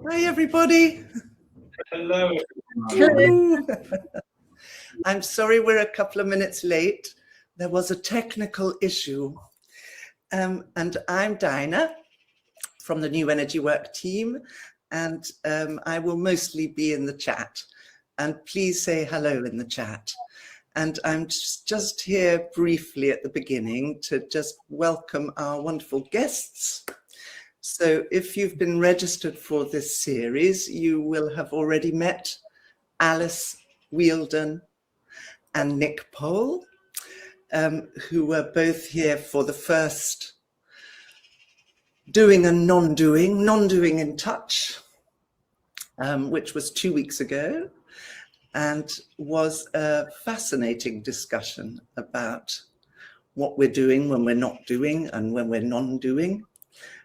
Hi, everybody. Hello. Hello. I'm sorry we're a couple of minutes late. There was a technical issue. And I'm Dinah from the New Energy Work team, and I will mostly be in the chat. And please say hello in the chat. And I'm just here briefly at the beginning to just welcome our wonderful guests. So if you've been registered for this series, you will have already met Alice Whieldon and Nick Pole, who were both here for the first Doing and Non-Doing, Non-Doing in Touch, which was 2 weeks ago, and was a fascinating discussion about what we're doing when we're not doing and when we're non-doing,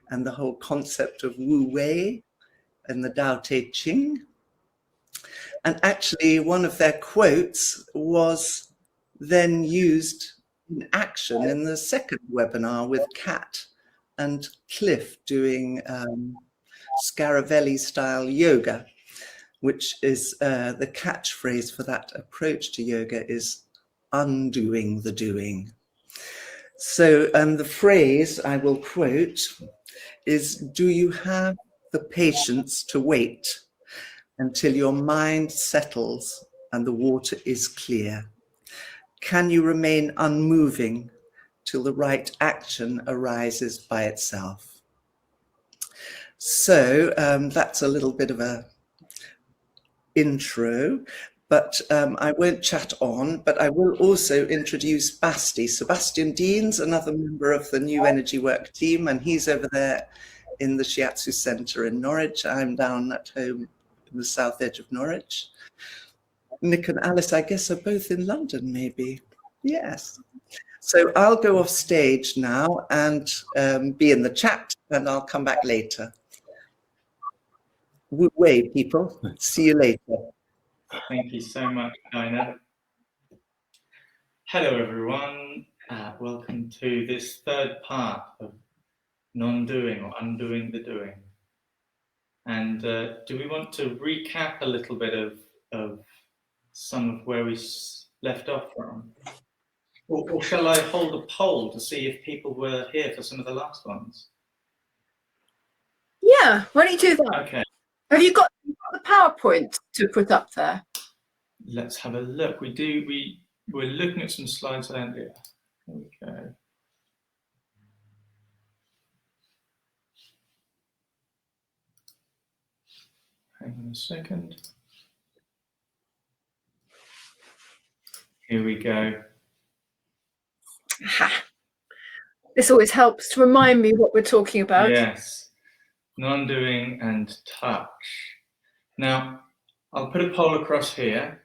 and the whole concept of Wu Wei and the Tao Te Ching. And actually, one of their quotes was then used in action in the second webinar with Cat and Cliff doing Scaravelli-style yoga, which is the catchphrase for that approach to yoga is undoing the doing. So the phrase I will quote is, do you have the patience to wait until your mind settles and the water is clear? Can you remain unmoving till the right action arises by itself? So that's a little bit of a intro, but I won't chat on, but I will also introduce Bastie. Sebastian Dean's another member of the New Energy Work team, and he's over there in the Shiatsu Centre in Norwich. I'm down at home in the south edge of Norwich. Nick and Alice, I guess, are both in London, maybe. Yes. So I'll go off stage now and be in the chat, and I'll come back later. Wu Wei, people. See you later. Thank you so much, Dinah. Hello, everyone. Welcome to this third part of non-doing or undoing the doing. And do we want to recap a little bit of some of where we left off from? Or shall I hold a poll to see if people were here for some of the last ones? Yeah, why don't you do that? Okay. Have you got the PowerPoint to put up there? Let's have a look. We're looking at some slides earlier. Here we go. Hang on a second. Here we go. Aha. This always helps to remind me what we're talking about. Yes, non-doing and touch. Now, I'll put a poll across here.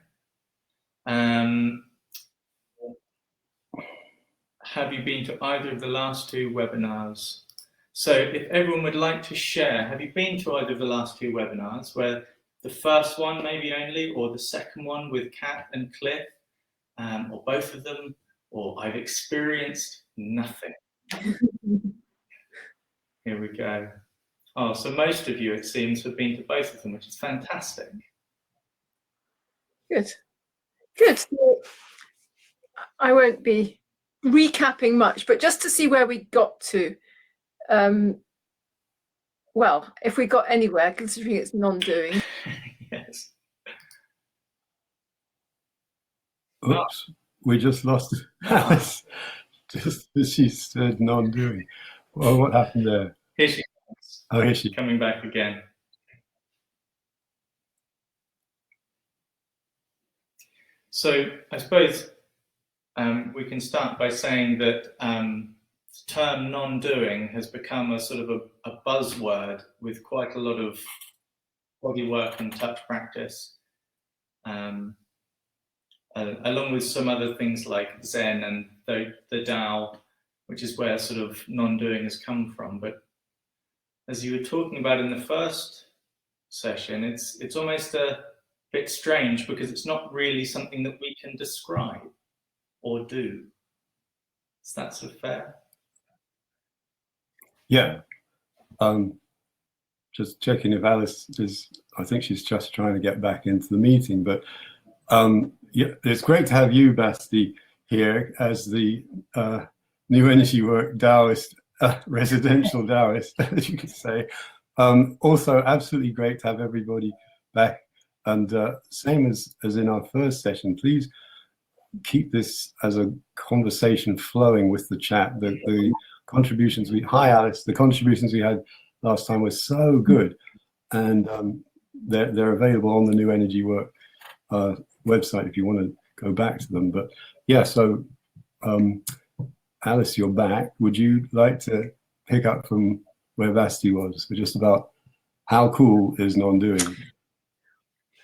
Have you been to either of the last two webinars? So if everyone would like to share, have you been to either of the last two webinars, where the first one maybe only, or the second one with Kat and Cliff, or both of them, or I've experienced nothing? Here we go. Oh, so most of you, it seems, have been to both of them, which is fantastic. Good. Good. I won't be recapping much, but just to see where we got to. Well, if we got anywhere, considering it's non-doing. Yes. Oops, we just lost Alice. Just as she said non-doing. Well, what happened there? Here she comes. Oh, here she. Coming back again. So I suppose we can start by saying that the term non-doing has become a sort of a buzzword with quite a lot of body work and touch practice, along with some other things like Zen and the Tao, which is where sort of non-doing has come from. But as you were talking about in the first session, it's almost a bit strange because it's not really something that we can describe or do. Is that so fair? Yeah. just checking if Alice is, I think she's just trying to get back into the meeting, but yeah, it's great to have you, Bastie, here as the New Energy Work Taoist, residential Taoist, as you could say. Also, absolutely great to have everybody back. And same as in our first session, please keep this as a conversation flowing with the chat. The contributions hi Alice, the contributions we had last time were so good, and they're available on the New Energy Work website if you want to go back to them. But yeah, so Alice, you're back. Would you like to pick up from where Bastie was, for just about how cool is non-doing?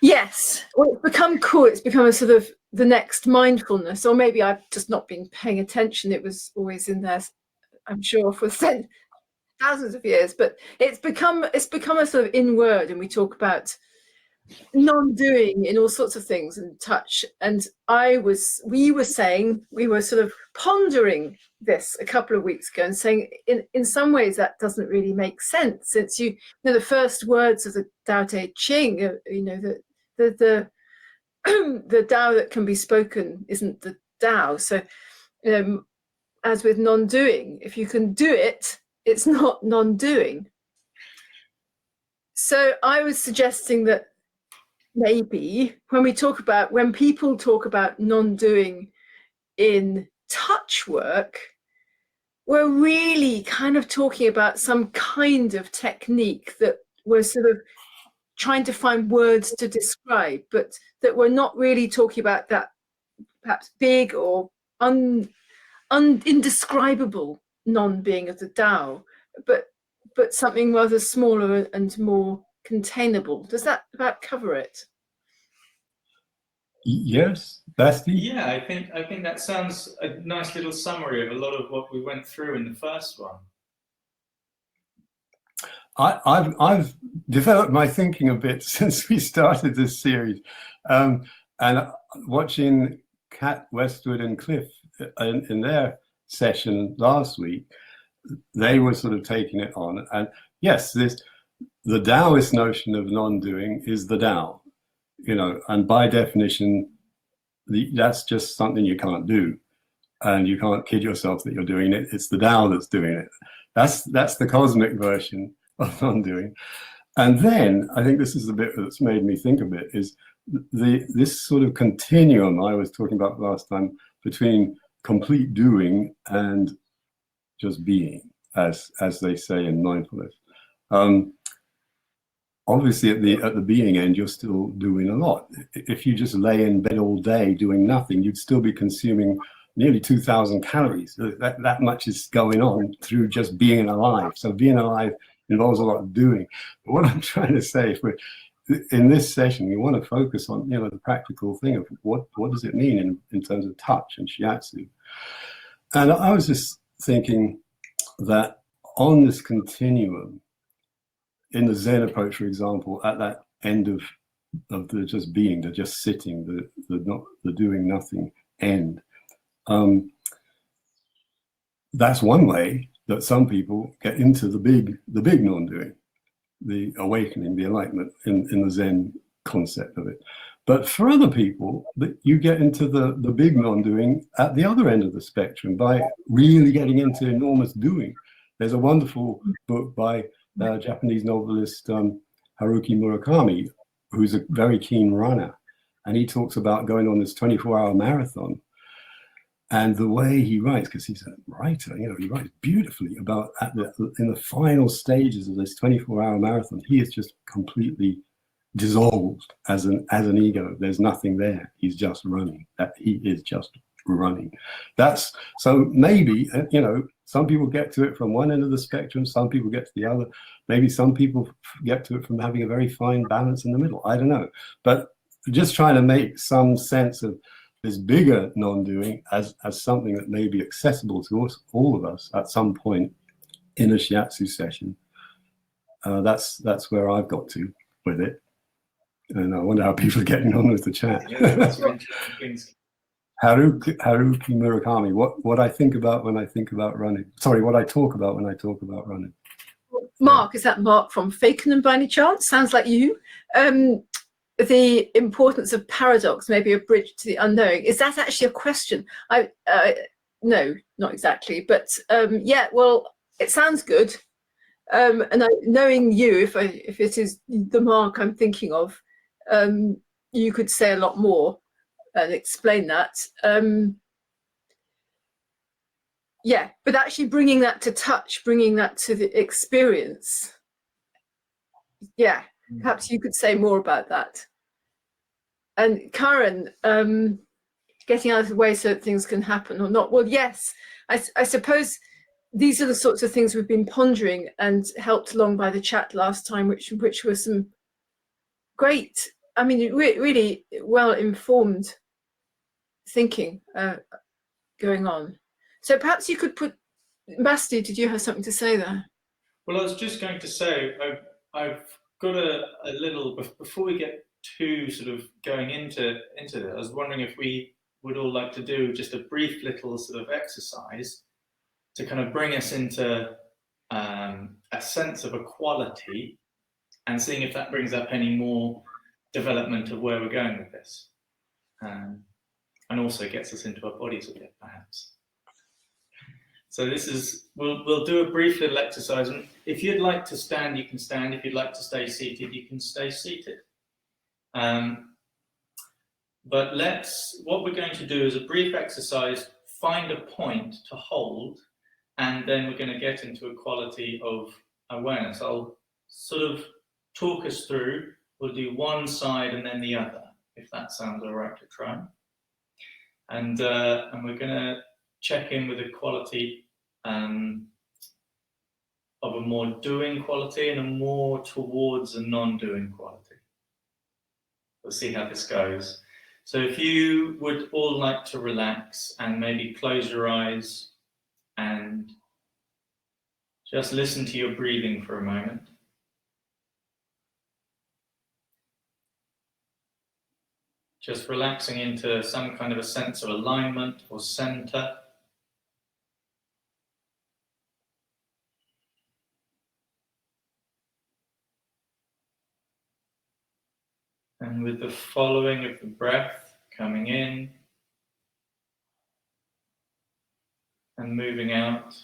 Yes, well, it's become cool. It's become a sort of the next mindfulness, or maybe I've just not been paying attention. It was always in there, I'm sure, for thousands of years, but it's become a sort of in word, and we talk about non-doing in all sorts of things and touch. And we were sort of pondering this a couple of weeks ago and saying in some ways that doesn't really make sense, since you know the first words of the Tao Te Ching, you know, the the Tao that can be spoken isn't the Tao. So as with non-doing, if you can do it, it's not non-doing. So I was suggesting that maybe when people talk about non-doing in touch work, we're really kind of talking about some kind of technique that we're sort of trying to find words to describe, but that we're not really talking about that perhaps big or indescribable non-being of the Tao, but something rather smaller and more containable. Does that about cover it? Yes, Bastie? Yeah, I think that sounds a nice little summary of a lot of what we went through in the first one. I've developed my thinking a bit since we started this series, and watching Cat, Westwood and Cliff in their session last week, they were sort of taking it on. And yes, the Taoist notion of non-doing is the Tao, you know, and by definition, that's just something you can't do, and you can't kid yourself that you're doing it. It's the Tao that's doing it. That's the cosmic version of non-doing. And then I think this is the bit that's made me think a bit, is this sort of continuum I was talking about last time between complete doing and just being, as they say in mindfulness. Obviously at the being end, you're still doing a lot. If you just lay in bed all day doing nothing, you'd still be consuming nearly 2,000 calories. That much is going on through just being alive. So being alive involves a lot of doing. But what I'm trying to say, in this session, we want to focus on, you know, the practical thing of what does it mean in terms of touch and shiatsu. And I was just thinking that on this continuum, in the Zen approach, for example, at that end of the just being, the just sitting, the doing nothing end, that's one way that some people get into the big non-doing, the awakening, the enlightenment in the Zen concept of it. But for other people, you get into the big non-doing at the other end of the spectrum by really getting into enormous doing. There's a wonderful book by Japanese novelist Haruki Murakami, who's a very keen runner, and he talks about going on this 24-hour marathon. And the way he writes, because he's a writer, you know, he writes beautifully about in the final stages of this 24-hour marathon, he is just completely dissolved as an ego. There's nothing there. He's just running. He is just running. So maybe, you know, some people get to it from one end of the spectrum, some people get to the other. Maybe some people get to it from having a very fine balance in the middle. I don't know. But just trying to make some sense of this bigger non-doing as something that may be accessible to us, all of us, at some point in a shiatsu session. That's where I've got to with it. And I wonder how people are getting on with the chat. Yeah, that's interesting things. Haruki Murakami, what I think about when I think about running. Sorry, what I talk about when I talk about running. Mark, is that Mark from Fakenham by any chance? Sounds like you. The importance of paradox, maybe a bridge to the unknowing. Is that actually a question? No, not exactly. But yeah, well, it sounds good. And knowing you, if it is the Mark I'm thinking of, you could say a lot more and explain that. Yeah, but actually bringing that to touch, bringing that to the experience. Yeah, perhaps you could say more about that. And Karen, getting out of the way so that things can happen or not. Well, yes, I suppose these are the sorts of things we've been pondering and helped along by the chat last time, which were some great, I mean, really well-informed thinking going on. So perhaps you could put, Basti, did you have something to say there? Well, I was just going to say, I've got a little, before we get too sort of going into that, I was wondering if we would all like to do just a brief little sort of exercise to kind of bring us into a sense of equality and seeing if that brings up any more development of where we're going with this. And also gets us into our bodies a bit, perhaps. So this is, we'll do a brief little exercise. And if you'd like to stand, you can stand. If you'd like to stay seated, you can stay seated. But what we're going to do is a brief exercise, find a point to hold, and then we're going to get into a quality of awareness. I'll sort of talk us through. We'll do one side and then the other, if that sounds all right to try. And we're going to check in with a quality of a more doing quality and a more towards a non-doing quality. We'll see how this goes. So if you would all like to relax and maybe close your eyes and just listen to your breathing for a moment. Just relaxing into some kind of a sense of alignment or center. And with the following of the breath coming in and moving out,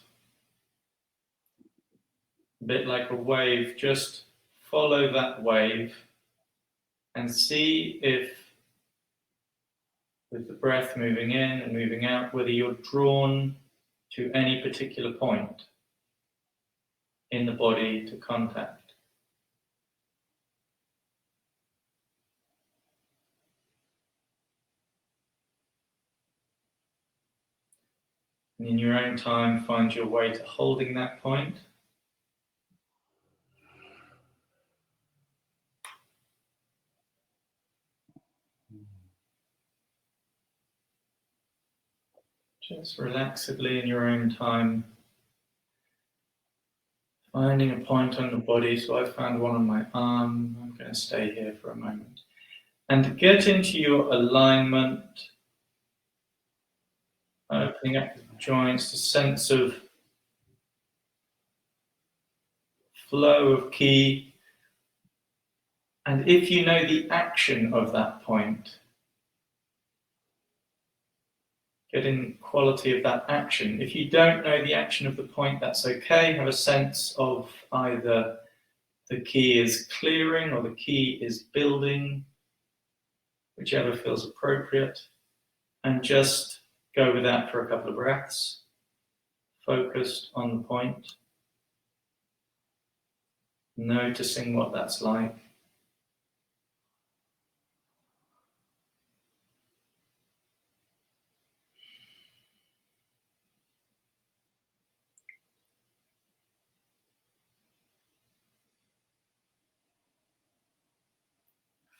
a bit like a wave, just follow that wave and see if, with the breath moving in and moving out, whether you're drawn to any particular point in the body to contact. And in your own time, find your way to holding that point. Just relaxedly in your own time, finding a point on the body. So I found one on my arm. I'm going to stay here for a moment. And to get into your alignment, opening up the joints, a sense of flow of ki. And if you know the action of that point, get in quality of that action. If you don't know the action of the point, that's okay. Have a sense of either the ki is clearing or the ki is building, whichever feels appropriate. And just go with that for a couple of breaths, focused on the point, noticing what that's like.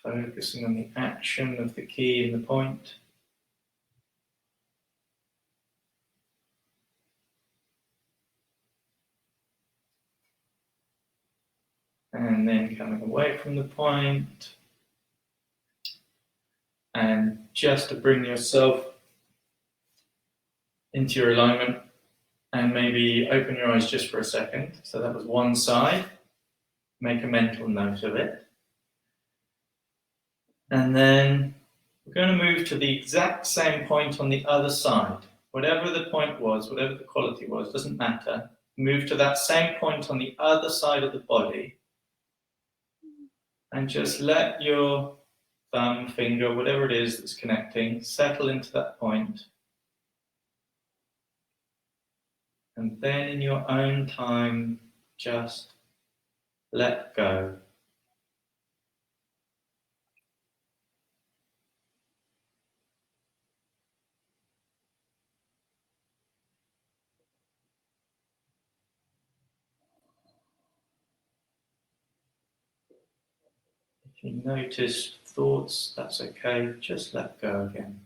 Focusing on the action of the ki in the point. And then coming away from the point. And just to bring yourself into your alignment, And maybe open your eyes just for a second. So that was one side. Make a mental note of it. And then we're going to move to the exact same point on the other side. Whatever the point was, whatever the quality was, doesn't matter. Move to that same point on the other side of the body. And just let your thumb, finger, whatever it is that's connecting, settle into that point. And then in your own time, just let go. If you notice thoughts, that's okay, just let go again.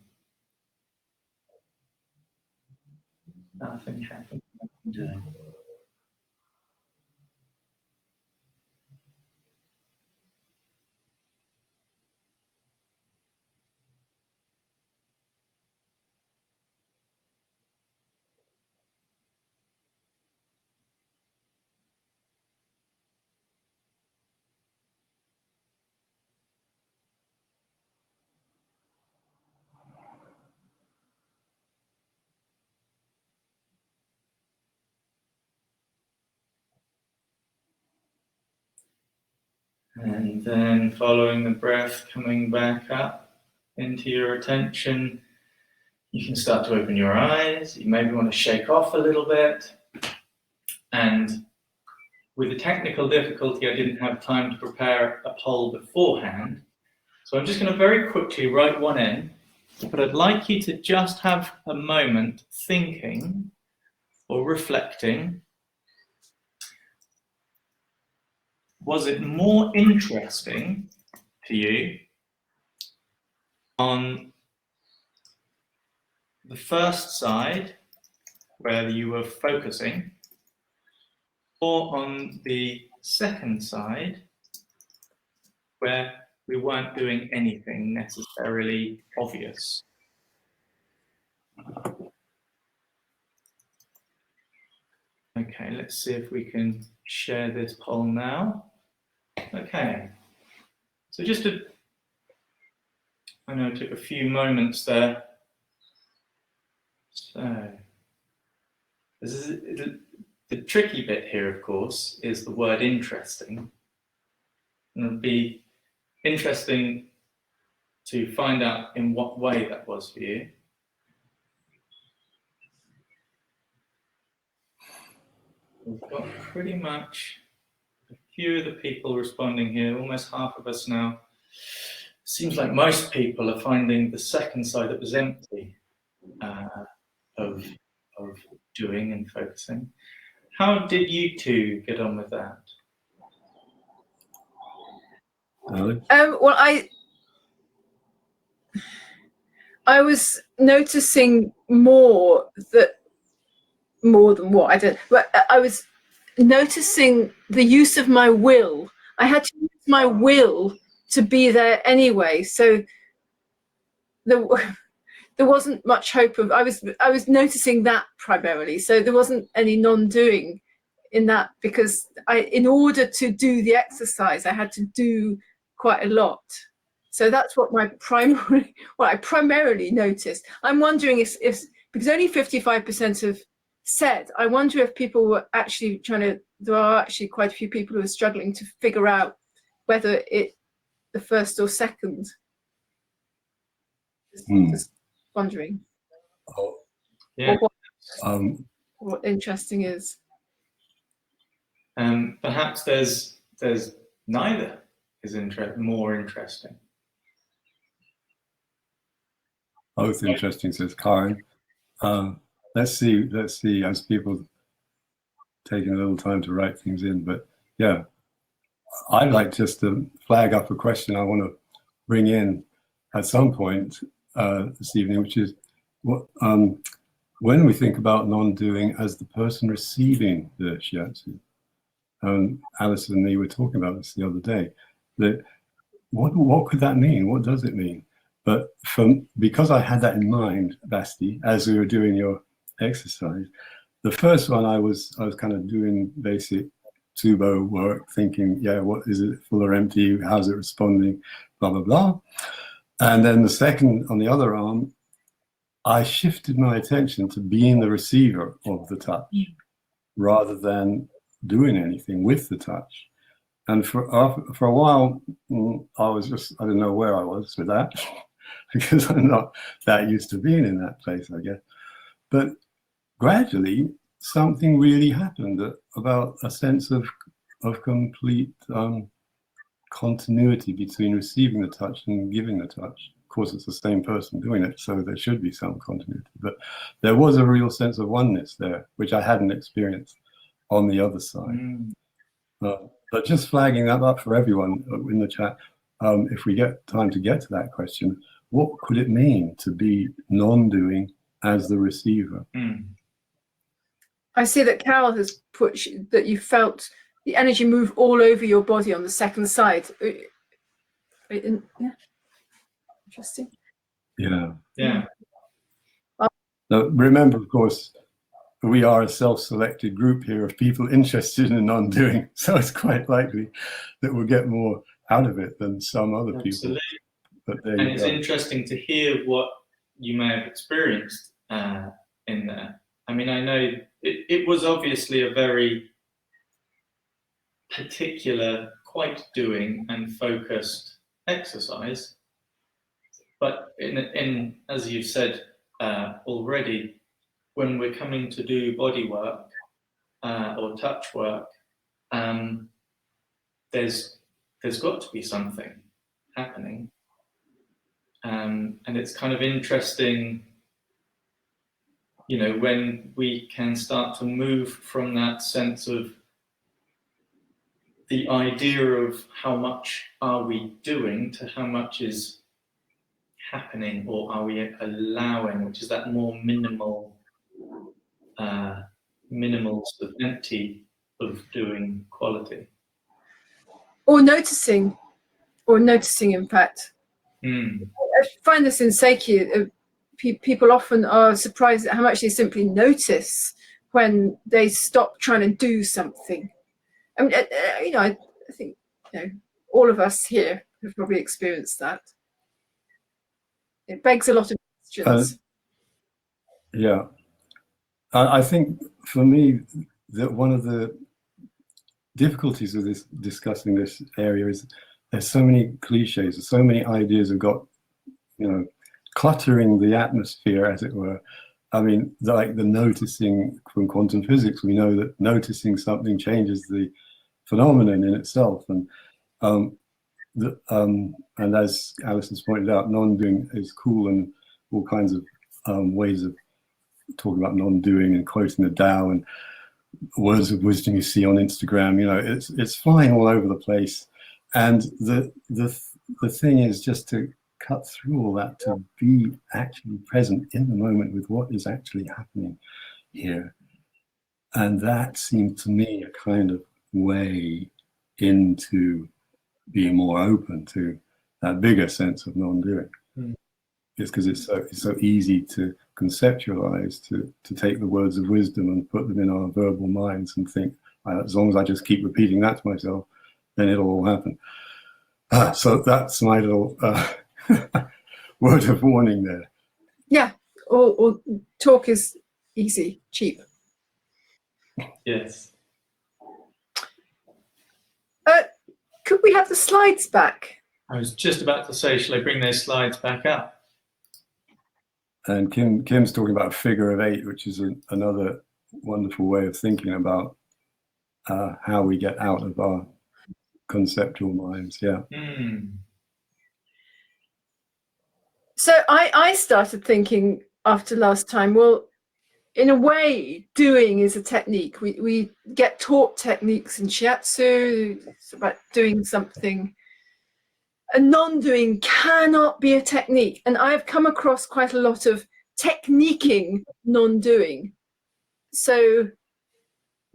Nothing happened. And then following the breath, coming back up into your attention, you can start to open your eyes. You maybe want to shake off a little bit. And with the technical difficulty, I didn't have time to prepare a poll beforehand. So I'm just going to very quickly write one in, but I'd like you to just have a moment thinking or reflecting. Was it more interesting to you on the first side where you were focusing, or on the second side where we weren't doing anything necessarily obvious? Okay, let's see if we can share this poll now. Okay, so I know it took a few moments there. So, the tricky bit here, of course, is the word interesting. And it'll be interesting to find out in what way that was for you. We've got pretty much a few of the people responding here, almost half of us now. Seems like most people are finding the second side that was empty of doing and focusing. How did you two get on with that? Well, I was noticing more than what I did, but I was noticing the use of my will. I had to use my will to be there anyway, so there wasn't much hope of. I was noticing that primarily, so there wasn't any non-doing in that, because in order to do the exercise, I had to do quite a lot. So that's what I primarily noticed. I'm wondering if because only 55% have said, I wonder if people were actually there are actually quite a few people who are struggling to figure out whether the first or second. Just wondering. Yeah. What interesting is. Perhaps there's neither is more interesting. Both interesting, says Karen. Let's see, as people taking a little time to write things in. But yeah, I'd like just to flag up a question I want to bring in at some point this evening, which is when we think about non-doing as the person receiving the shiatsu. Alice and me were talking about this the other day. That what could that mean? What does it mean? But because I had that in mind, Basti, as we were doing your exercise, the first one I was kind of doing basic tubo work, thinking, yeah, what is it, full or empty? How's it responding? Blah, blah, blah. And then the second, on the other arm, I shifted my attention to being the receiver of the touch rather than doing anything with the touch. And for a while, I was just, I don't know where I was with that because I'm not that used to being in that place, I guess. But gradually, something really happened about a sense of complete continuity between receiving the touch and giving the touch. Of course, it's the same person doing it, so there should be some continuity. But there was a real sense of oneness there, which I hadn't experienced on the other side. But just flagging that up for everyone in the chat, if we get time to get to that question, what could it mean to be non-doing as the receiver? I see that Carol has put that you felt the energy move all over your body on the second side. Yeah. Interesting. Yeah. Yeah. Now, remember, of course, we are a self-selected group here of people interested in non-doing, so it's quite likely that we'll get more out of it than some other Absolutely. people. But there and you it's go. interesting to hear what you may have experienced in there. I mean, I know it was obviously a very particular, quite doing and focused exercise, but in as you've said already, when we're coming to do body work or touch work, there's got to be something happening, and it's kind of interesting, you know, when we can start to move from that sense of the idea of how much are we doing to how much is happening, or are we allowing, which is that more minimal sort of empty of doing quality. Or noticing in fact. I find this in Seiki. People often are surprised at how much they simply notice when they stop trying to do something. I mean, you know, I think, you know, all of us here have probably experienced that. It begs a lot of questions. Yeah, I think for me that one of the difficulties of this discussing this area is there's so many cliches, there's so many ideas have got, you know, cluttering the atmosphere, as it were. I mean, like the noticing from quantum physics, we know that noticing something changes the phenomenon in itself, and as Alice has pointed out, non-doing is cool, and all kinds of ways of talking about non-doing and quoting the Tao and words of wisdom you see on Instagram. You know, it's flying all over the place, and the thing is just to cut through all that, to be actually present in the moment with what is actually happening here. And that seemed to me a kind of way into being more open to that bigger sense of non-doing. It's because it's so easy to conceptualize, to take the words of wisdom and put them in our verbal minds and think, as long as I just keep repeating that to myself, then it'll all happen. So that's my little word of warning there. Yeah, or talk is easy, cheap. Yes. Could we have the slides back? I was just about to say, shall I bring those slides back up? And Kim's talking about a figure of 8, which is another wonderful way of thinking about how we get out of our conceptual minds. Yeah. So I started thinking after last time, well, in a way, doing is a technique. We get taught techniques in shiatsu. It's about doing something. A non-doing cannot be a technique. And I've come across quite a lot of techniquing non-doing. So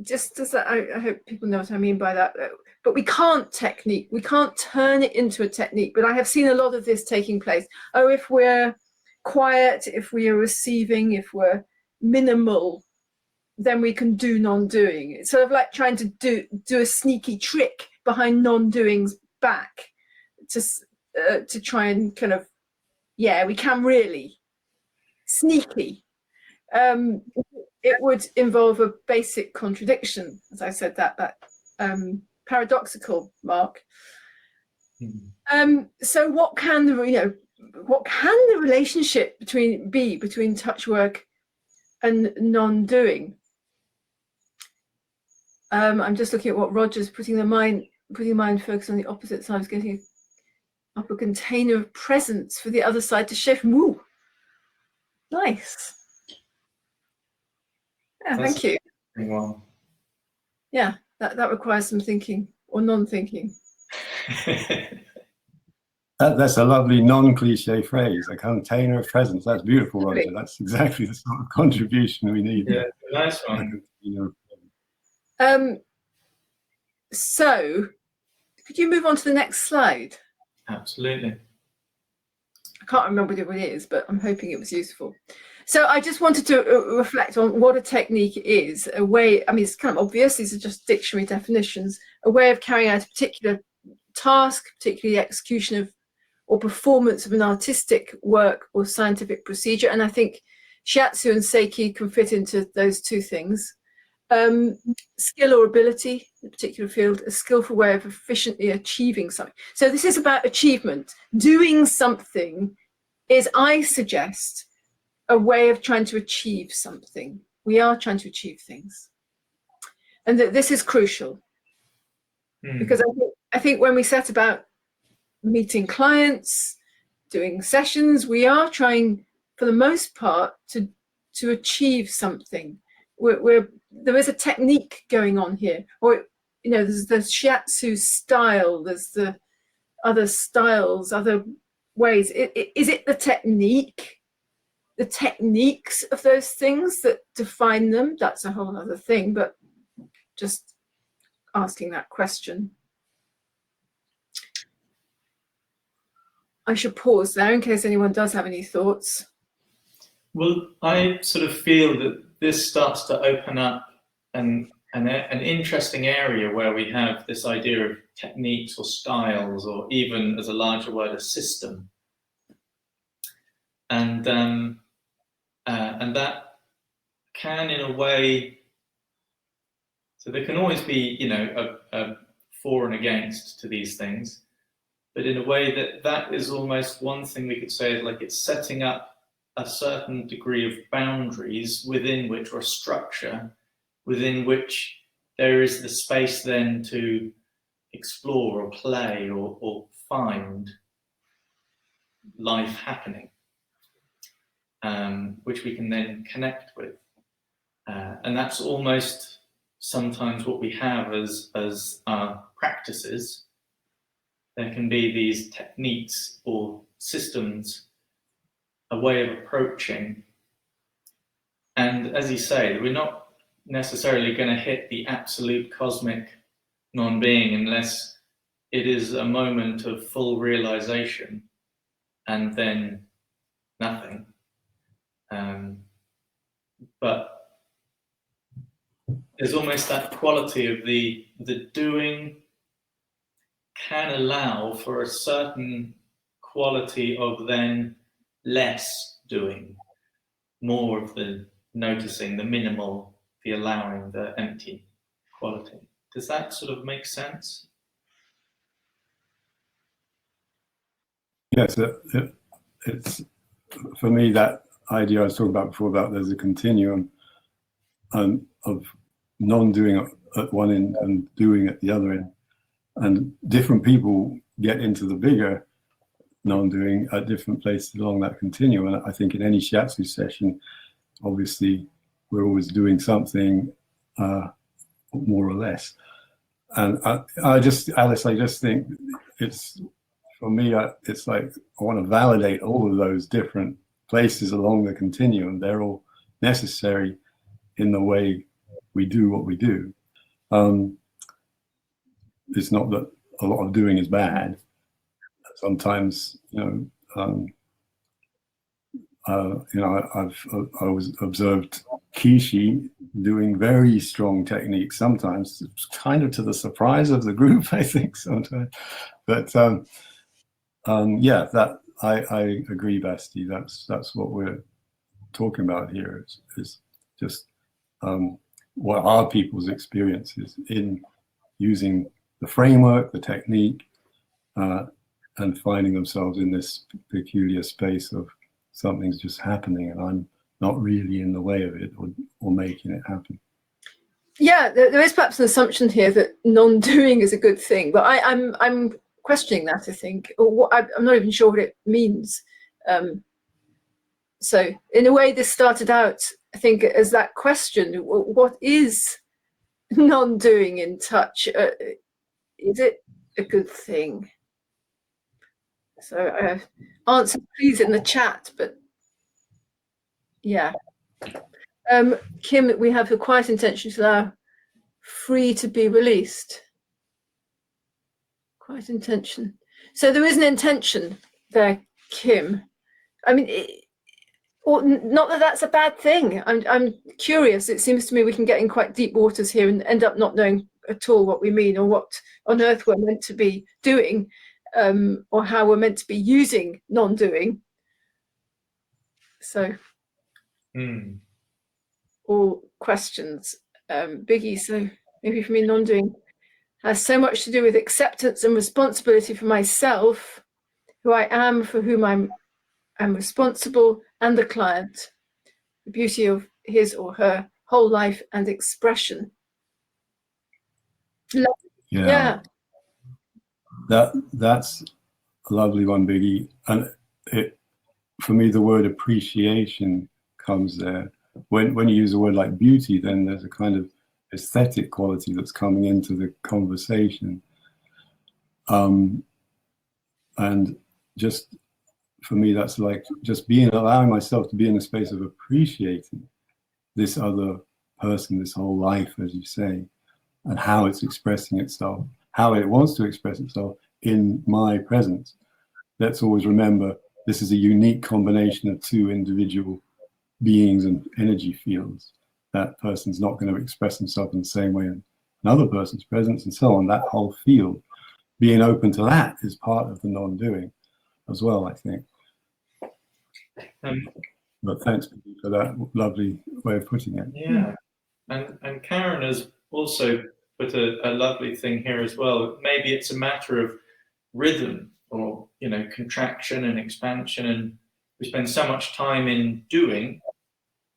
just as that, I hope people know what I mean by that. But we can't technique. We can't turn it into a technique. But I have seen a lot of this taking place. Oh, if we're quiet, if we are receiving, if we're minimal, then we can do non-doing. It's sort of like trying to do a sneaky trick behind non-doing's back to try and kind of, yeah, we can really sneaky. It would involve a basic contradiction, as I said, that paradoxical, Mark. So what can the relationship between touch work and non-doing? I'm just looking at what Roger's putting mind focus on the opposite side. I was getting up a container of presents for the other side to shift. Woo, nice. Yeah, thank you. Well. Yeah, that requires some thinking or non-thinking. That's a lovely non-cliche phrase, a container of presents. That's beautiful, Roger. That's exactly the sort of contribution we need. Yeah, nice one. So, could you move on to the next slide? Absolutely. I can't remember what it is, but I'm hoping it was useful. So I just wanted to reflect on what a technique is, a way, I mean, it's kind of obvious, these are just dictionary definitions, a way of carrying out a particular task, particularly the execution of or performance of an artistic work or scientific procedure. And I think shiatsu and seiki can fit into those two things. Skill or ability in a particular field, a skillful way of efficiently achieving something. So this is about achievement. Doing something is, I suggest, a way of trying to achieve something. We are trying to achieve things. And this is crucial. Because I think when we set about meeting clients, doing sessions, we are trying, for the most part, to achieve something. There is a technique going on here, or there's the shiatsu style, there's the other styles, other ways. Is it the technique, the techniques of those things that define them? That's a whole other thing, but just asking that question. I should pause there in case anyone does have any thoughts. Well, I sort of feel that this starts to open up an interesting area where we have this idea of techniques or styles, or even, as a larger word, a system. And that can, in a way, so there can always be, a for and against to these things, but in a way that is almost one thing we could say is like it's setting up a certain degree of boundaries within which, or a structure within which there is the space then to explore or play or find life happening, which we can then connect with. And that's almost sometimes what we have as our practices. There can be these techniques or systems, a way of approaching. And as you say, we're not necessarily going to hit the absolute cosmic non-being unless it is a moment of full realization and then nothing. But there's almost that quality of the doing can allow for a certain quality of then less doing, more of the noticing, the minimal, the allowing, the empty quality. Does that sort of make sense? Yes, it's for me that idea I was talking about before, about there's a continuum of non-doing at one end and doing at the other end, and different people get into the bigger non-doing at different places along that continuum. And I think in any shiatsu session, obviously we're always doing something more or less. And I just think it's, for me, it's like I want to validate all of those different places along the continuum. They're all necessary in the way we do what we do. It's not that a lot of doing is bad. Sometimes, I've always observed Kishi doing very strong techniques, sometimes kind of to the surprise of the group, I think sometimes. But yeah, that I agree, Bastie. That's what we're talking about here. Is just what are people's experiences in using the framework, the technique, and finding themselves in this peculiar space of something's just happening and I'm not really in the way of it or making it happen. Yeah, there is perhaps an assumption here that non-doing is a good thing, but I'm questioning that, I think. Or I'm not even sure what it means. So in a way, this started out, I think, as that question: what is non-doing in touch? Is it a good thing? So answer please in the chat. But yeah, Kim, we have a quiet intention to allow free to be released. Quiet intention. So there is an intention there, Kim. I mean, not that that's a bad thing. I'm curious. It seems to me we can get in quite deep waters here and end up not knowing at all what we mean or what on earth we're meant to be doing, or how we're meant to be using non-doing. So, all questions. Biggie, so maybe for me, non-doing has so much to do with acceptance and responsibility for myself, who I am, for whom I'm responsible, and the client, the beauty of his or her whole life and expression. Yeah. That's a lovely one, Biggie. And for me, the word appreciation comes there. When you use a word like beauty, then there's a kind of aesthetic quality that's coming into the conversation. And just for me, that's like just allowing myself to be in a space of appreciating this other person, this whole life, as you say, and how it's expressing itself, how it wants to express itself in my presence. Let's always remember this is a unique combination of two individual beings and energy fields. That person's not going to express himself in the same way in another person's presence, and so on. That whole field, being open to that is part of the non-doing as well, I think. But thanks for that lovely way of putting it. Yeah, and Karen has also put a lovely thing here as well. Maybe it's a matter of rhythm or, contraction and expansion, and we spend so much time in doing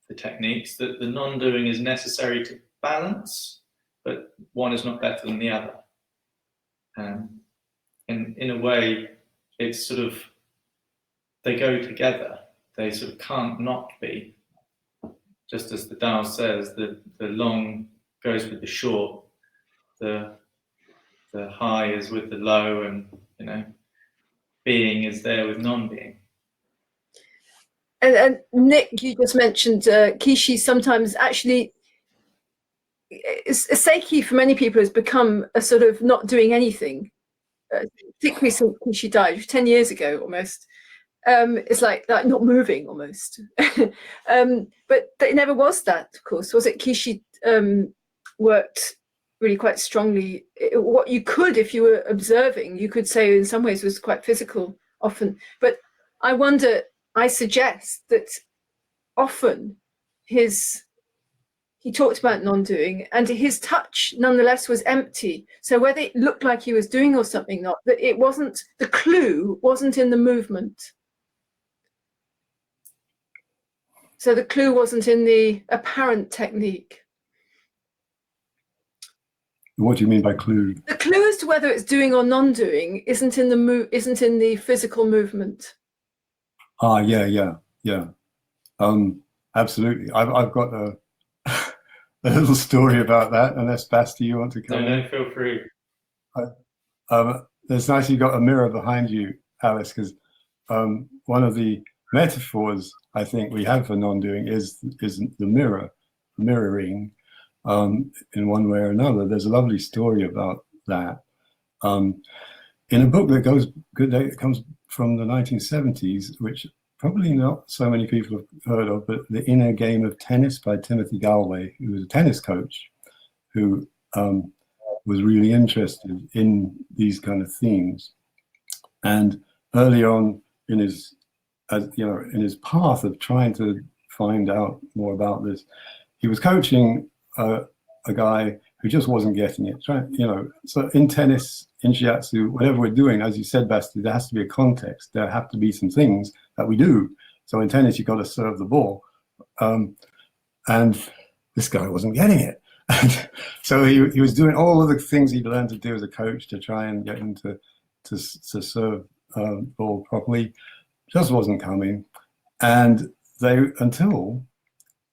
the techniques that the non-doing is necessary to balance, but one is not better than the other. And in a way, it's sort of, they go together. They sort of can't not be. Just as the Tao says, the long goes with the short, the high is with the low, and being is there with non-being. And Nick, you just mentioned Kishi sometimes actually, Seiki for many people has become a sort of not doing anything. Particularly since Kishi died 10 years ago almost. It's like not moving almost. But it never was that, of course. Was it? Kishi worked really quite strongly. What you could, if you were observing, you could say in some ways was quite physical often. But I wonder, I suggest that often he talked about non-doing, and his touch nonetheless was empty. So whether it looked like he was doing or something, not that it wasn't, the clue wasn't in the movement. So the clue wasn't in the apparent technique. What do you mean by clue? The clue as to whether it's doing or non-doing isn't in the physical movement. Yeah. Absolutely. I've got a little story about that, unless Bastie, you want to come? No, feel free. It's nice you've got a mirror behind you, Alice, because one of the metaphors I think we have for non-doing is the mirroring in one way or another. There's a lovely story about that in a book that comes from the 1970s, which probably not so many people have heard of, but The Inner Game of Tennis by Timothy Galway, who was a tennis coach who was really interested in these kind of themes. And early on in his, in his path of trying to find out more about this, he was coaching a guy who just wasn't getting it. So in tennis, in shiatsu, whatever we're doing, as you said, Basti, there has to be a context. There have to be some things that we do. So in tennis, you've got to serve the ball. And this guy wasn't getting it. And so he was doing all of the things he'd learned to do as a coach to try and get him to serve ball properly. Just wasn't coming. And until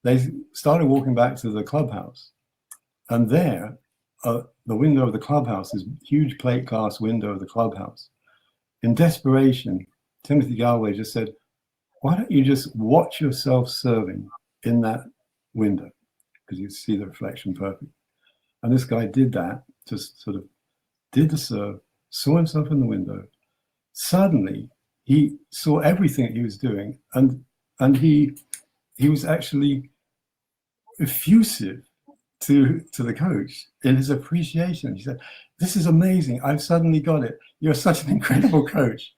they started walking back to the clubhouse. And there, the window of the clubhouse, this huge plate glass window of the clubhouse. In desperation, Timothy Galway just said, why don't you just watch yourself serving in that window? Because you see the reflection perfect. And this guy did that, just sort of did the serve, saw himself in the window. Suddenly, he saw everything he was doing, and he was actually effusive to the coach in his appreciation. He said, this is amazing. I've suddenly got it. You're such an incredible coach.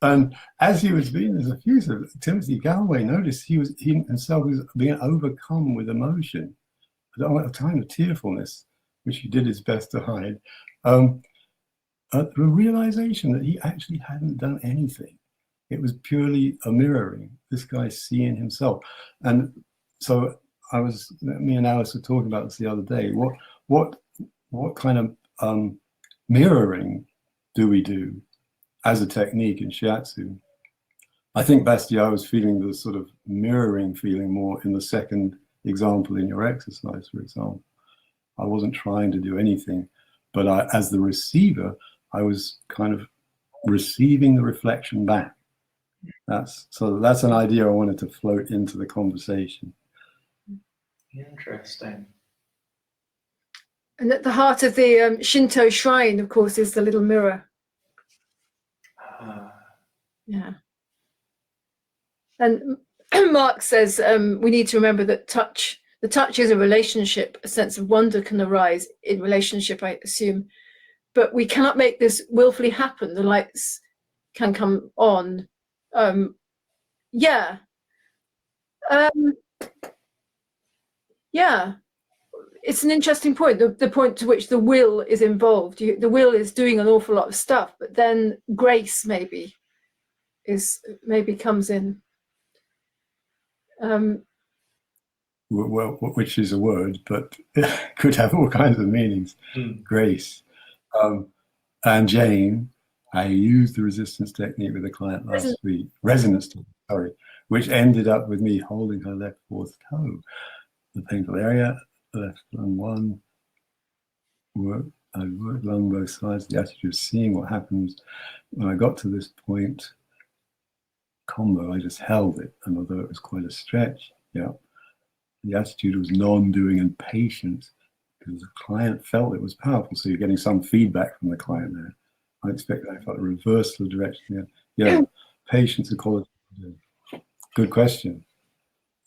And as he was being as effusive, Timothy Galway noticed he himself was being overcome with emotion, a time of tearfulness, which he did his best to hide. The realization that he actually hadn't done anything. It was purely a mirroring, this guy seeing himself. And so me and Alice were talking about this the other day. What kind of mirroring do we do as a technique in shiatsu? I think, Bastie, I was feeling the sort of mirroring feeling more in the second example in your exercise, for example. I wasn't trying to do anything, but as the receiver, I was kind of receiving the reflection back. That's an idea I wanted to float into the conversation. Interesting. And at the heart of the Shinto shrine, of course, is the little mirror. Yeah. And Mark says we need to remember that the touch is a relationship. A sense of wonder can arise in relationship, I assume. But we cannot make this willfully happen. The lights can come on. Yeah. Yeah. It's an interesting point, the point to which the will is involved. The will is doing an awful lot of stuff, but then grace maybe comes in. Well, which is a word, but could have all kinds of meanings. Grace. And Jane, I used the resistance technique with a client last week, resonance technique, sorry, which ended up with me holding her left fourth toe, the painful area, left lung one. I worked along both sides, the attitude of seeing what happens. When I got to this point, combo, I just held it, and although it was quite a stretch, the attitude was non-doing and patience, because the client felt it was powerful. So you're getting some feedback from the client there. I expect that I felt a reversal of direction. Patience and quality. Good question.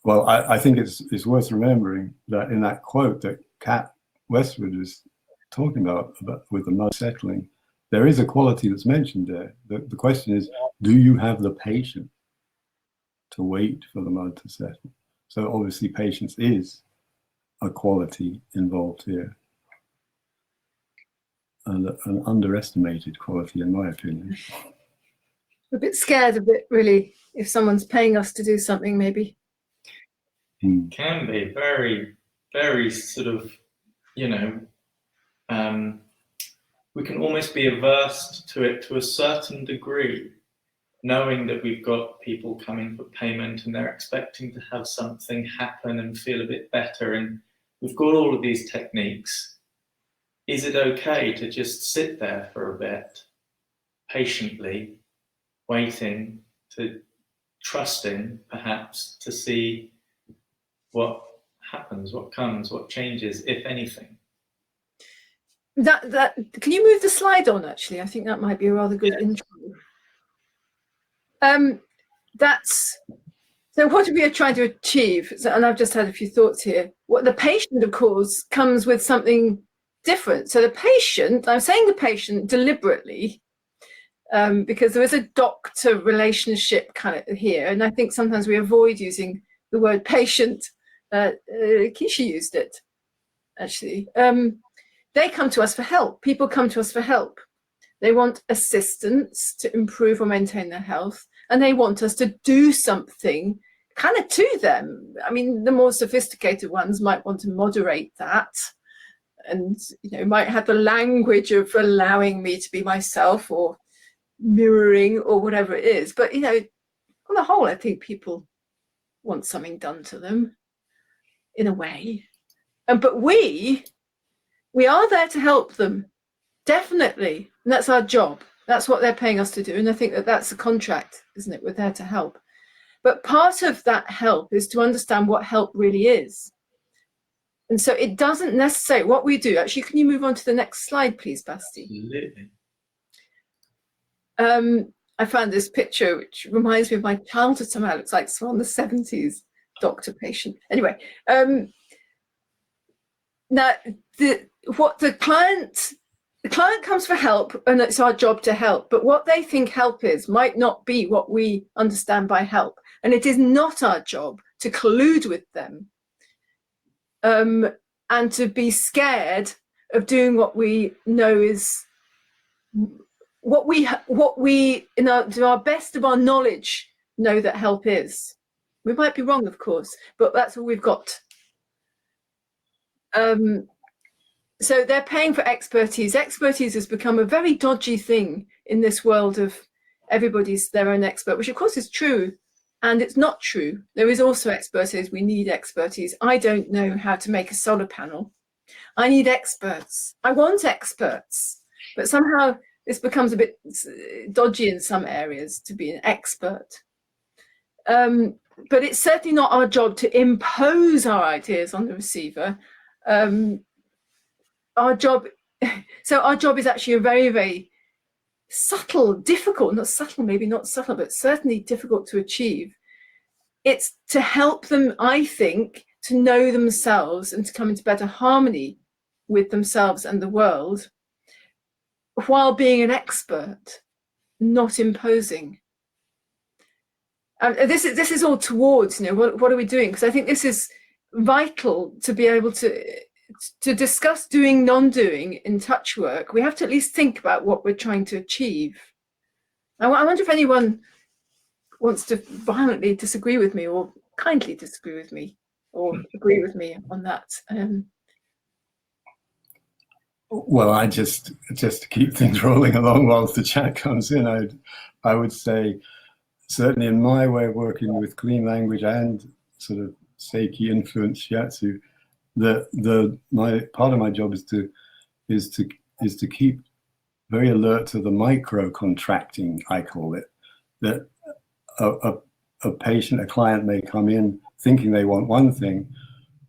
Well, I think it's worth remembering that in that quote that Cat Westwood was talking about with the mud settling, there is a quality that's mentioned there. The question is, do you have the patience to wait for the mud to settle? So obviously patience is a quality involved here, and an underestimated quality in my opinion. A bit scared of it, really, if someone's paying us to do something, maybe. Can be very, very sort of, we can almost be averse to it to a certain degree, knowing that we've got people coming for payment and they're expecting to have something happen and feel a bit better, and we've got all of these techniques. Is it okay to just sit there for a bit, patiently, waiting, trusting perhaps to see what happens, what comes, what changes, if anything? That can you move the slide on? Actually, I think that might be a rather good intro. that's so what we are trying to achieve. So, and I've just had a few thoughts here. What the patient, of course, comes with something different. So the patient, I'm saying the patient deliberately, because there is a doctor relationship kind of here, and I think sometimes we avoid using the word patient. Keisha used it, actually. They come to us for help. People come to us for help. They want assistance to improve or maintain their health, and they want us to do something kind of to them. I mean, the more sophisticated ones might want to moderate that, and might have the language of allowing me to be myself or mirroring or whatever it is. But on the whole, I think people want something done to them in a way. But we are there to help them, definitely, and that's our job. That's what they're paying us to do, and I think that's a contract, isn't it? We're there to help. But part of that help is to understand what help really is. And so it doesn't necessarily, what we do, actually, can you move on to the next slide, please, Basti? Absolutely. I found this picture, which reminds me of my childhood somehow. It looks like from the 70s, doctor patient. Anyway, now the client comes for help, and it's our job to help. But what they think help is might not be what we understand by help. And it is not our job to collude with them and to be scared of doing what we know is what we to our best of our knowledge know that help is. We might be wrong, of course, but that's all we've got. So they're paying for expertise. Expertise has become a very dodgy thing in this world of everybody's their own expert, which of course is true, and it's not true. There is also expertise. We need expertise. I don't know how to make a solar panel. I need experts. I want experts, but somehow this becomes a bit dodgy in some areas to be an expert. But it's certainly not our job to impose our ideas on the receiver. Our job is actually a very, very subtle, difficult, not subtle, maybe not subtle, but certainly difficult to achieve. It's to help them, I think, to know themselves and to come into better harmony with themselves and the world, while being an expert, not imposing. This is all towards, what are we doing? Because I think this is vital to be able to discuss doing, non-doing in touch work. We have to at least think about what we're trying to achieve. I wonder if anyone wants to violently disagree with me or kindly disagree with me or agree with me on that. Well, I just to keep things rolling along whilst the chat comes in, I would say, certainly in my way of working with clean language and sort of Seiki influenced shiatsu, my part of my job is to keep very alert to the micro contracting, I call it, that a patient, a client may come in thinking they want one thing.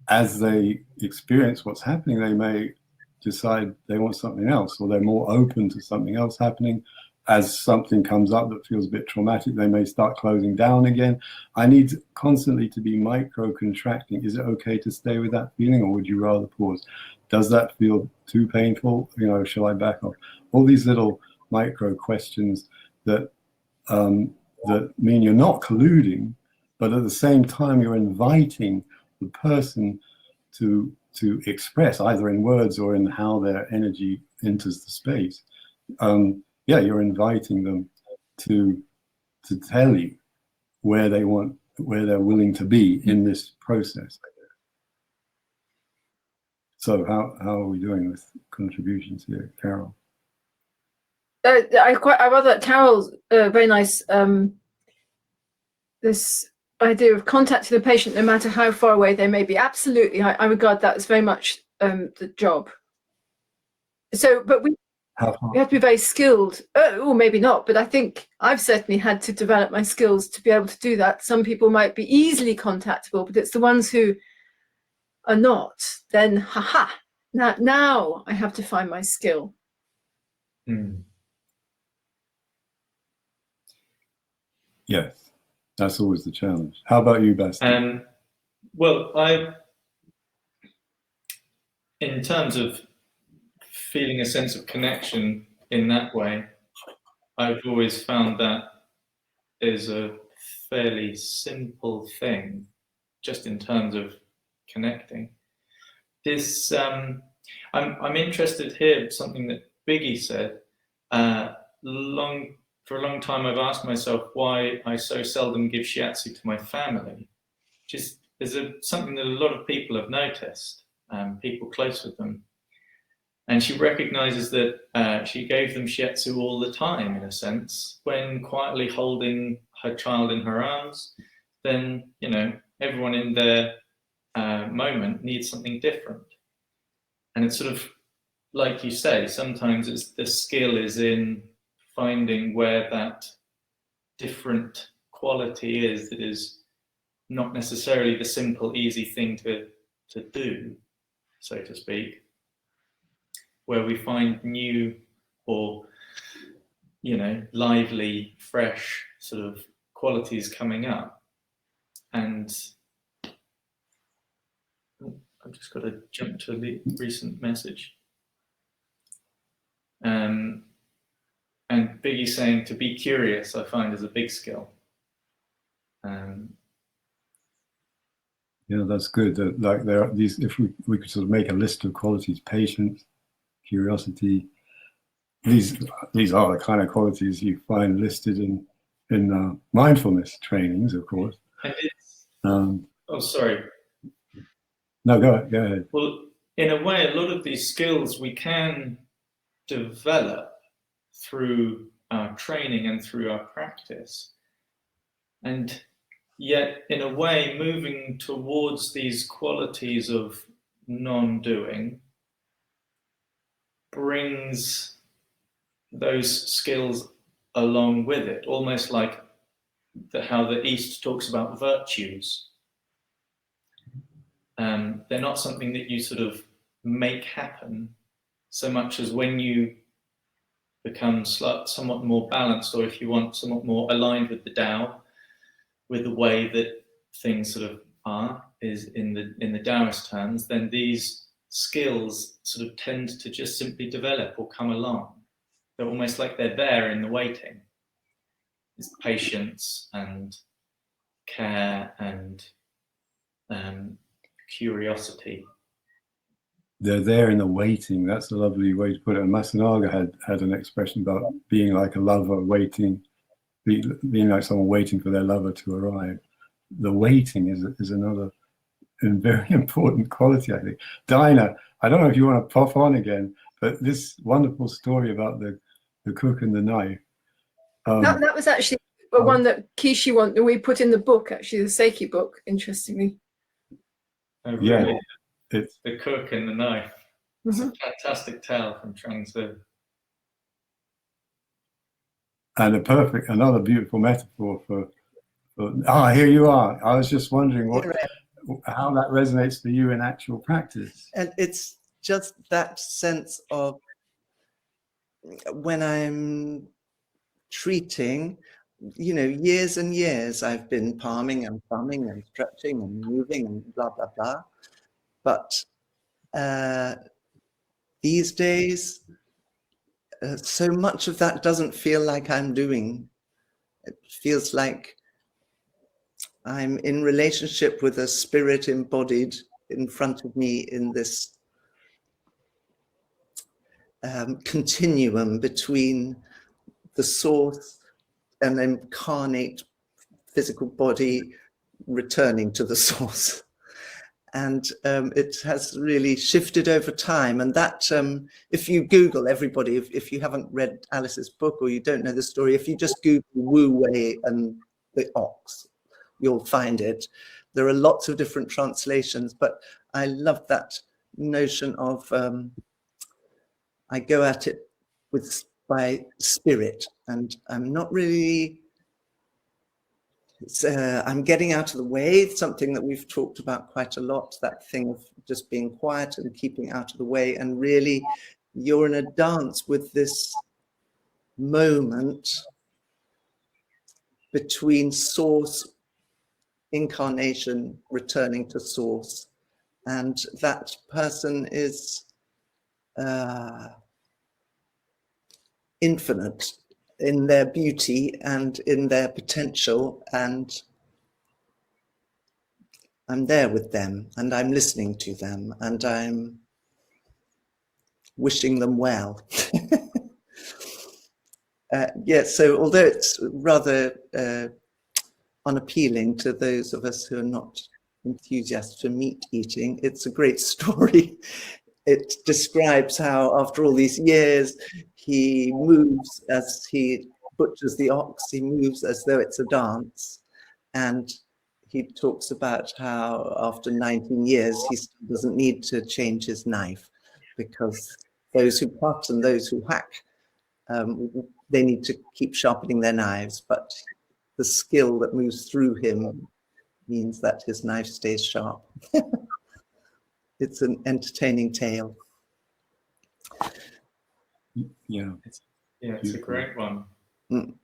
As they experience what's happening, they may decide they want something else, or they're more open to something else happening. As something comes up that feels a bit traumatic, they may start closing down again. I need constantly to be micro contracting. Is it okay to stay with that feeling, or would you rather pause? Does that feel too painful? Shall I back off? All these little micro questions that mean you're not colluding, but at the same time you're inviting the person to express, either in words or in how their energy enters the space. You're inviting them to tell you where they're willing to be in this process. So how are we doing with contributions here, Carol? I rather Carol's very nice. This idea of contacting the patient, no matter how far away they may be. Absolutely, I regard that as very much the job. So, but we have to be very skilled. Or maybe not, but I think I've certainly had to develop my skills to be able to do that. Some people might be easily contactable, but it's the ones who are not. Then, now I have to find my skill. Yes, That's always the challenge. How about you, Basti? Well, in terms of feeling a sense of connection in that way, I've always found that is a fairly simple thing, just in terms of connecting. This, I'm interested here, something that Biggie said. For a long time, I've asked myself why I so seldom give shiatsu to my family. Just is something that a lot of people have noticed, people close with them. And she recognizes that she gave them shiatsu all the time, in a sense, when quietly holding her child in her arms. Then, you know, everyone in their moment needs something different. And it's sort of like you say, sometimes the skill is in finding where that different quality is that is not necessarily the simple, easy thing to do, so to speak, where we find new or, you know, lively, fresh sort of qualities coming up. And I've just got to jump to the recent message. And Biggie saying to be curious, I find, is a big skill. Yeah, that's good. Like there are these, if we could sort of make a list of qualities: patience, curiosity. These are the kind of qualities you find listed in mindfulness trainings, of course. And it's, sorry. No, go ahead. Well, in a way, a lot of these skills we can develop through our training and through our practice. And yet, in a way, moving towards these qualities of non-doing brings those skills along with it, almost like how the East talks about virtues. They're not something that you sort of make happen so much as when you become somewhat more balanced, or if you want, somewhat more aligned with the Tao, with the way that things sort of are, is in the Taoist terms, then these skills sort of tend to just simply develop or come along. They're almost like they're there in the waiting. It's patience and care and curiosity. They're there in the waiting. That's a lovely way to put it. And Masanaga had an expression about being like a lover waiting, being like someone waiting for their lover to arrive. The waiting is another and very important quality, I think. Dinah, I don't know if you want to pop on again, but this wonderful story about the cook and the knife. That was actually one that Kishi we put in the book, actually, the Seiki book, interestingly. Oh, really? Yeah. It's the cook and the knife. It's a fantastic tale from Chuang Tzu. And another beautiful metaphor for here you are. I was just wondering how that resonates for you in actual practice. And it's just that sense of when I'm treating, you know, years and years I've been palming and thumbing and stretching and moving and blah, blah, blah. But these days, so much of that doesn't feel like I'm doing. It feels like I'm in relationship with a spirit embodied in front of me in this continuum between the source and incarnate physical body returning to the source. And it has really shifted over time. And that, if you Google, everybody, if you haven't read Alice's book or you don't know the story, if you just Google Wu Wei and the ox, you'll find it. There are lots of different translations, but I love that notion of I go at it by spirit, and I'm not really, I'm getting out of the way, something that we've talked about quite a lot, that thing of just being quiet and keeping out of the way, and really you're in a dance with this moment between source, incarnation, returning to source. And that person is infinite in their beauty and in their potential, and I'm there with them, and I'm listening to them, and I'm wishing them well. Yeah, so although it's rather unappealing to those of us who are not enthusiasts for meat eating, it's a great story. It describes how, after all these years, he moves as he butchers the ox, he moves as though it's a dance. And he talks about how after 19 years, he still doesn't need to change his knife, because those who cut and those who hack, they need to keep sharpening their knives, but the skill that moves through him means that his knife stays sharp. It's an entertaining tale. Yeah. It's a great one. Mm.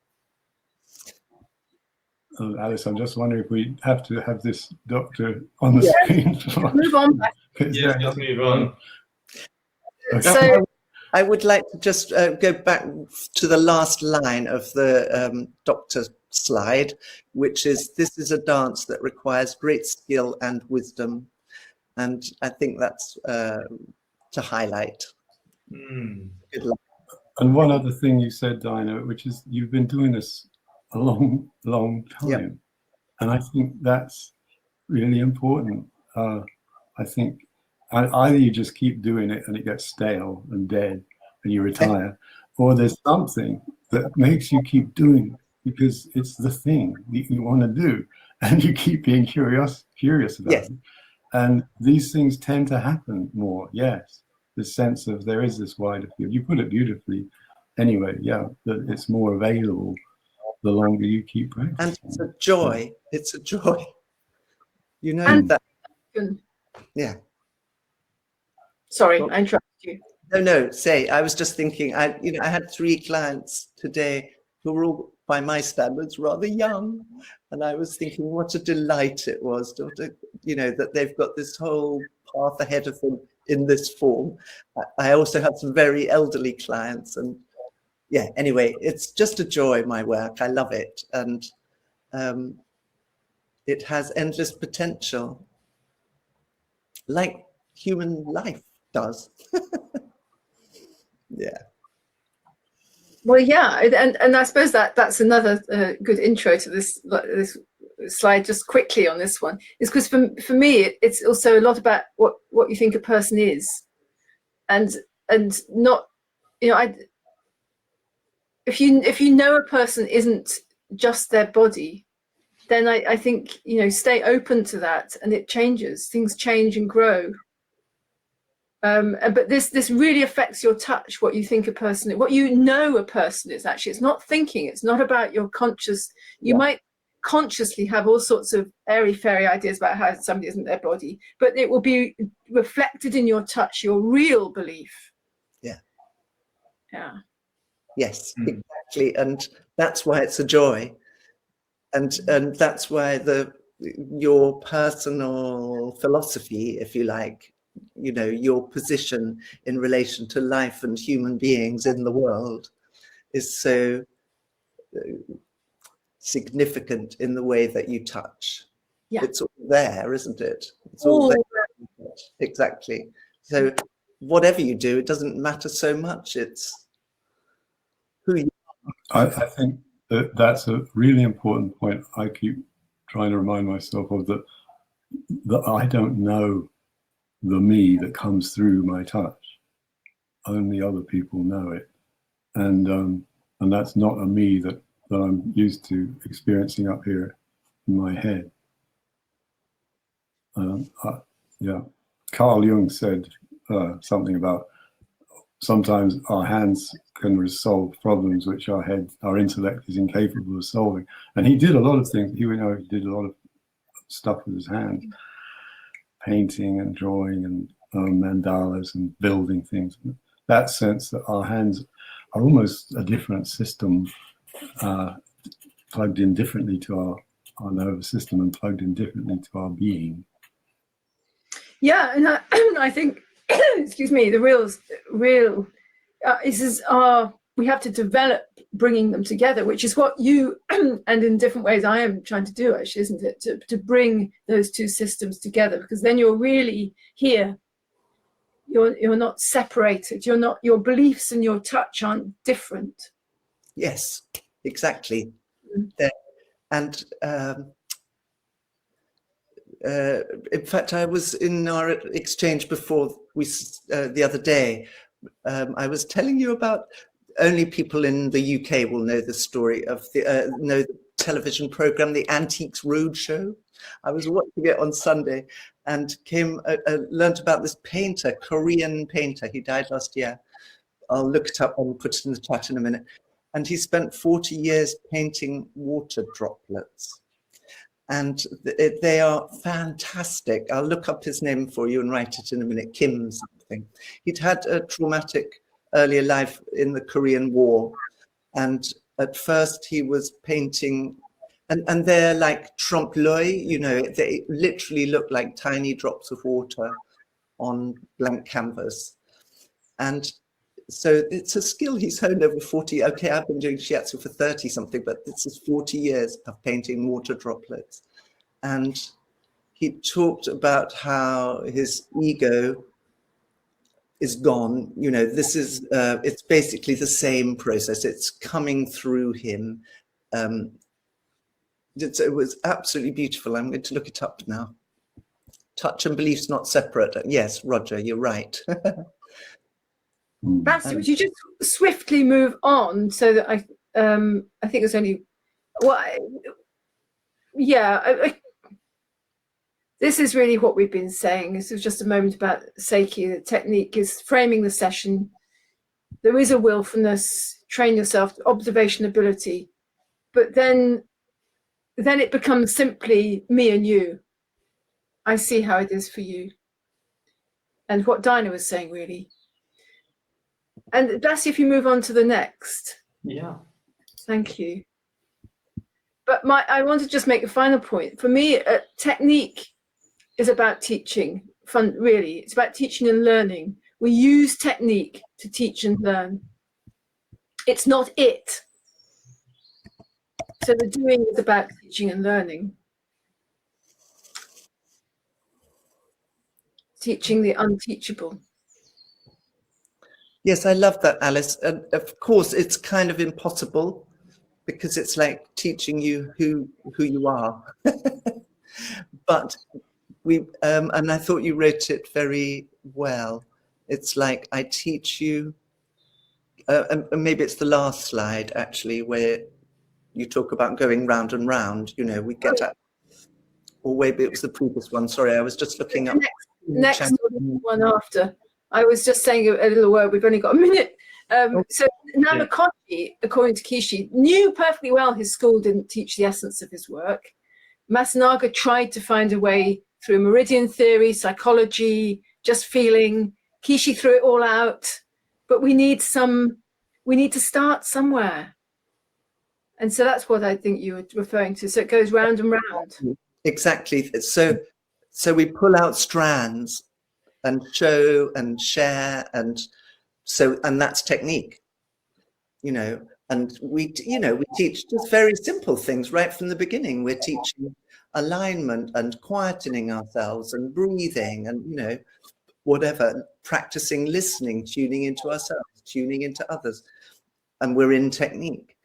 Alice, I'm just wondering if we have to have this doctor on the screen. Move on back. Yes, let's move on. Okay. So I would like to just go back to the last line of the doctor slide, which is, this is a dance that requires great skill and wisdom. And I think that's to highlight. Good luck. And one other thing you said, Dinah, which is you've been doing this a long, long time. Yep. And I think that's really important. I think either you just keep doing it and it gets stale and dead and you retire, or there's something that makes you keep doing it because it's the thing that you want to do, and you keep being curious about Yes. it. And these things tend to happen more. Yes, the sense of there is this wider field. You put it beautifully. Anyway, yeah, that it's more available the longer you keep practicing. And it's a joy. It's a joy. You know And- that. Yeah. sorry, I interrupted you. No, say, I was just thinking, I had 3 clients today who were all, by my standards, rather young. And I was thinking what a delight it was to, that they've got this whole path ahead of them in this form. I also have some very elderly clients, and yeah, anyway, it's just a joy, my work. I love it. And it has endless potential, like human life does. Yeah. Well, yeah, and I suppose that's another good intro to this slide. Just quickly on this one, is because for me it's also a lot about what you think a person is, and not, if you know a person isn't just their body, then I think stay open to that, and it changes. Things change and grow. But this really affects your touch, what you think a person is, what a person is. Actually, it's not thinking, it's not about your conscious. You might consciously have all sorts of airy-fairy ideas about how somebody isn't their body, but it will be reflected in your touch, your real belief. Yes, exactly. And that's why it's a joy, and that's why your personal philosophy, if you like, your position in relation to life and human beings in the world is so significant in the way that you touch. Yeah. It's all there, isn't it? It's all there. Exactly. So whatever you do, it doesn't matter so much. It's who you I think that's a really important point. I keep trying to remind myself of that I don't know the me that comes through my touch. Only other people know it, and that's not a me that I'm used to experiencing up here in my head. Carl Jung said something about sometimes our hands can resolve problems which our intellect is incapable of solving. And he did a lot of things. He did a lot of stuff with his hands, painting and drawing and mandalas and building things. That sense that our hands are almost a different system plugged in differently to our nervous system and plugged in differently to our being. Yeah, and I think, excuse me, the real we have to develop bringing them together, which is what you and in different ways I am trying to do, actually, isn't it? To bring those two systems together, because then you're really here. You're not separated. Your beliefs and your touch aren't different. Yes, exactly. And in fact, I was in our exchange before the other day. I was telling you about, only people in the UK will know the story of know the television program, the Antiques Roadshow. I was watching it on Sunday and learned about this painter, Korean painter. He died last year. I'll look it up and put it in the chat in a minute. And he spent 40 years painting water droplets. And they are fantastic. I'll look up his name for you and write it in a minute, Kim something. He'd had a traumatic earlier life in the Korean War. And at first he was painting, and they're like trompe-l'oeil, they literally look like tiny drops of water on blank canvas. And so it's a skill he's honed over 40. Okay, I've been doing shiatsu for 30 something, but this is 40 years of painting water droplets. And he talked about how his ego is gone. This is, it's basically the same process. It's coming through him. It was absolutely beautiful. I'm going to look it up now. Touch and beliefs not separate. Yes, Roger, you're right. Bastie, would you just swiftly move on so that I think there's only, this is really what we've been saying. This is just a moment about Seiki. The technique is framing the session. There is a willfulness, train yourself, observation ability, but then it becomes simply me and you. I see how it is for you. And what Dinah was saying, really. And Bastie, if you move on to the next. Yeah. Thank you. But I want to just make a final point. For me, technique is about teaching. Really, it's about teaching and learning. We use technique to teach and learn. It's not it. So the doing is about teaching and learning. Teaching the unteachable. Yes, I love that, Alice. And of course, it's kind of impossible because it's like teaching you who you are. But and I thought you wrote it very well. It's like I teach you, and maybe it's the last slide actually, where you talk about going round and round. We get at, or maybe it was the previous one. Sorry, I was just looking up. Next one after. I was just saying a little word. We've only got a minute. So Namakoshi, according to Kishi, knew perfectly well his school didn't teach the essence of his work. Masunaga tried to find a way through meridian theory, psychology, just feeling. Kishi threw it all out. But we need to start somewhere. And so that's what I think you were referring to. So it goes round and round. Exactly. So we pull out strands and show and share, and that's technique, and we teach just very simple things right from the beginning. We're teaching alignment and quietening ourselves and breathing and whatever, practicing listening, tuning into ourselves, tuning into others, and we're in technique.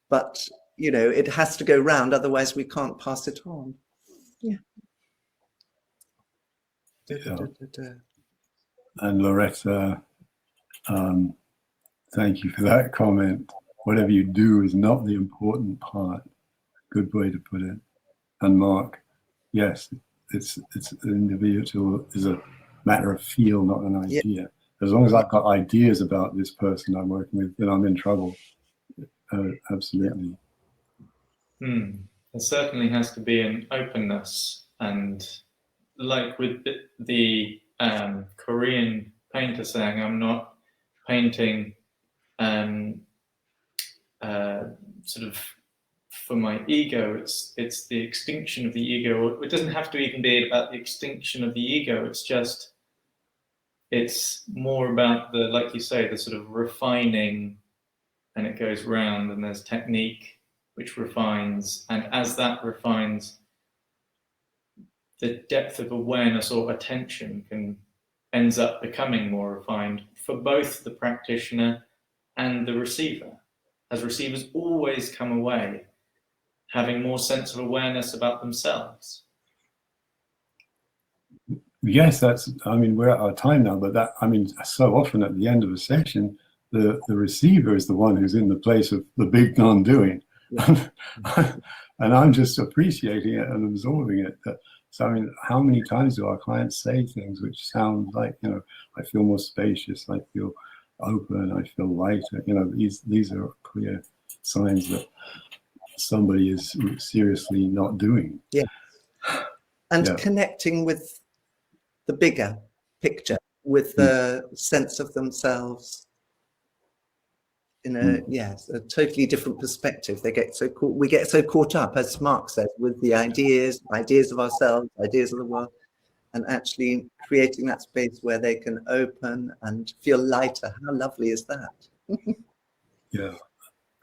But it has to go round, otherwise we can't pass it on. And Loretta, thank you for that comment. Whatever you do is not the important part. Good way to put it. And Mark, yes, it's individual is a matter of feel, not an idea. Yeah. As long as I've got ideas about this person I'm working with, then I'm in trouble. Absolutely. There certainly has to be an openness, and like with the Korean painter saying, I'm not painting sort of for my ego, it's the extinction of the ego. It doesn't have to even be about the extinction of the ego. It's more about the, like you say, the sort of refining, and it goes round, and there's technique which refines, and as that refines, the depth of awareness or attention ends up becoming more refined for both the practitioner and the receiver, as receivers always come away having more sense of awareness about themselves. Yes, I mean, we're at our time now, but so often at the end of a session, the receiver is the one who's in the place of the big non-doing. Yeah. And I'm just appreciating it and absorbing it. So, I mean, how many times do our clients say things which sound like, I feel more spacious, I feel open, I feel lighter. These are clear signs that somebody is seriously not doing. Yeah. And connecting with the bigger picture, with the sense of themselves in a totally different perspective. We get so caught up, as Mark says, with the ideas of ourselves, ideas of the world, and actually creating that space where they can open and feel lighter. How lovely is that? Yeah.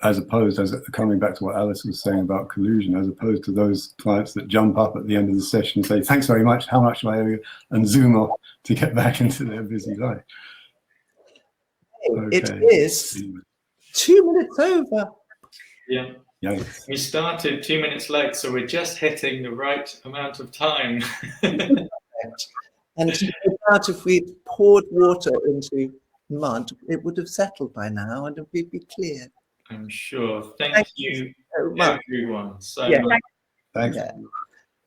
As opposed, coming back to what Alice was saying about collusion, as opposed to those clients that jump up at the end of the session and say, "Thanks very much, how much do I owe you?" and zoom off to get back into their busy life. Okay. It is 2 minutes over. Yeah. Yes. We started 2 minutes late, so we're just hitting the right amount of time. And if we'd poured water into mud, it would have settled by now and we'd be clear. I'm sure. Thank you so much, everyone. Much. Thanks. Yeah.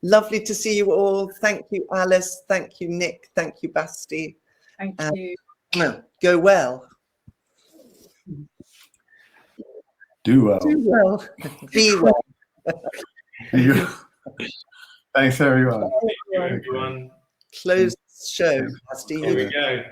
Lovely to see you all. Thank you, Alice. Thank you, Nick. Thank you, Basti. Thank you. Go well. Do well. Do well. Be well. Thanks, everyone. Thank you, everyone. Close the show, Basti. Here we go.